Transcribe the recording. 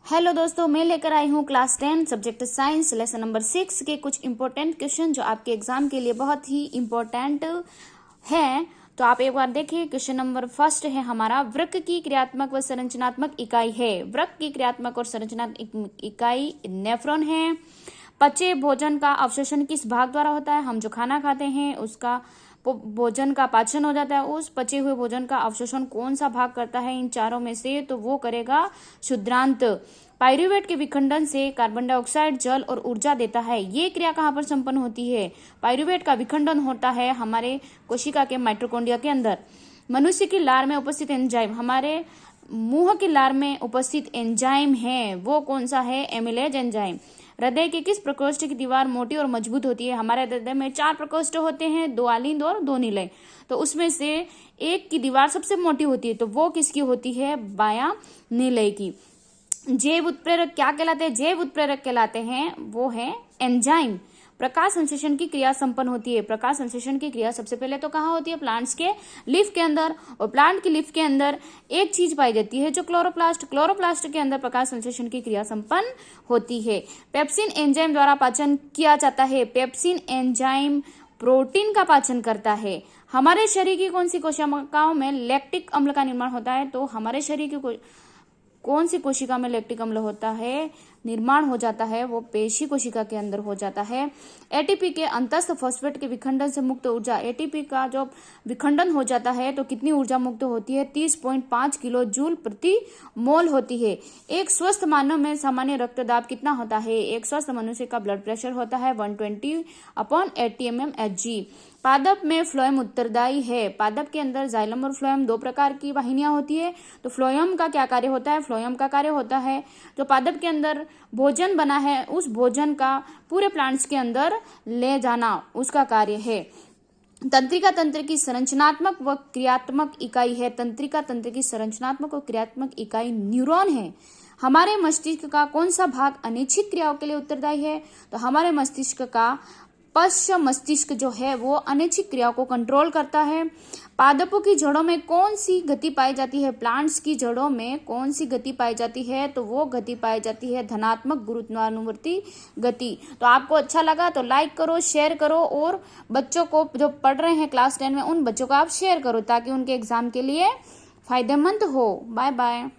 Hello दोस्तों, मैं लेकर आई हूँ class 10 subject science lesson number 6 के कुछ इंपॉर्टेंट क्वेश्चन जो आपके एग्जाम के लिए बहुत ही इंपॉर्टेंट है। तो आप एक बार देखिए। क्वेश्चन नंबर फर्स्ट है हमारा, वृक्क की क्रियात्मक व संरचनात्मक इकाई है। वृक्क की क्रियात्मक और संरचनात्मक इकाई नेफ्रॉन है। पचे भोजन का अवशोषण किस भाग द्वारा होता है? हम जो खाना खाते हैं उसका भोजन का पाचन हो जाता है। उस पचे हुए भोजन का अवशोषण कौन सा भाग करता है इन चारों में से? तो वो करेगा क्षुद्रांत। पाइरूवेट के विखंडन से कार्बन डाइऑक्साइड, जल और ऊर्जा देता है। ये क्रिया कहाँ पर संपन्न होती है? पाइरूवेट का विखंडन होता है हमारे कोशिका के माइटोकॉन्ड्रिया के अंदर। मनुष्य की लार में उपस्थित एंजाइम, हमारे मुंह की लार में उपस्थित एंजाइम है वो कौन सा है? Amylase enzyme. हृदय के किस प्रकोष्ठ की दीवार मोटी और मजबूत होती है? हमारे हृदय में 4 प्रकोष्ठ होते हैं, 2 आलिंद और 2 निलय। तो उसमें से एक की दीवार सबसे मोटी होती है, तो वो किसकी होती है? बायां निलय की। जैव उत्प्रेरक क्या कहलाते हैं? जैव उत्प्रेरक कहलाते हैं वो है एंजाइम। प्रकाश संश्लेषण की क्रिया संपन्न होती है। प्रकाश संश्लेषण की क्रिया सबसे पहले तो कहाँ होती है? प्लांट्स के लीफ के अंदर। और प्लांट की लीफ के अंदर एक चीज पाई जाती है जो क्लोरोप्लास्ट। क्लोरोप्लास्ट के अंदर प्रकाश संश्लेषण की क्रिया संपन्न होती है। पेप्सिन एंजाइम द्वारा पाचन किया जाता है। पेप्सिन एंजाइम प्रोटीन का पाचन करता है। हमारे शरीर की कौन सी कोशिकाओं में लैक्टिक अम्ल का निर्माण होता है? तो हमारे शरीर की कौन सी कोशिका में लैक्टिक अम्ल होता है निर्माण हो जाता है? वो पेशी कोशिका के अंदर हो जाता है। एटीपी के अंतस्थ फॉस्फेट के विखंडन से मुक्त ऊर्जा, एटीपी का जो विखंडन हो जाता है तो कितनी ऊर्जा मुक्त होती है? 30.5 किलो जूल प्रति मोल होती है। एक स्वस्थ मानव में सामान्य रक्तदाब कितना होता है? एक स्वस्थ मनुष्य का ब्लड प्रेशर होता है 120/80 mmHg। पादप में फ्लोएम उत्तरदायी है। पादप के अंदर जाइलम और फ्लोएम 2 प्रकार की वाहिनियां होती है। तो फ्लोएम का क्या कार्य होता है? फ्लोएम का कार्य होता है जो पादप के अंदर भोजन बना है उस भोजन का पूरे प्लांट्स के अंदर ले जाना उसका कार्य है। तंत्रिका तंत्र की संरचनात्मक व क्रियात्मक इकाई है। तंत्रिका तंत्र की संरचनात्मक और क्रियात्मक इकाई न्यूरॉन है। हमारे मस्तिष्क का कौन सा भाग अनैच्छिक क्रियाओं के लिए उत्तरदायी है? तो हमारे मस्तिष्क का पश्च मस्तिष्क जो है वो अनैच्छिक क्रियाओं को कंट्रोल करता है। पादपों की जड़ों में कौन सी गति पाई जाती है? प्लांट्स की जड़ों में कौन सी गति पाई जाती है? तो वो गति पाई जाती है धनात्मक गुरुत्वानुवर्ती गति। तो आपको अच्छा लगा तो लाइक करो, शेयर करो और बच्चों को जो पढ़ रहे हैं क्लास 10 में उन बच्चों को आप शेयर करो ताकि उनके एग्जाम के लिए फायदेमंद हो। Bye bye.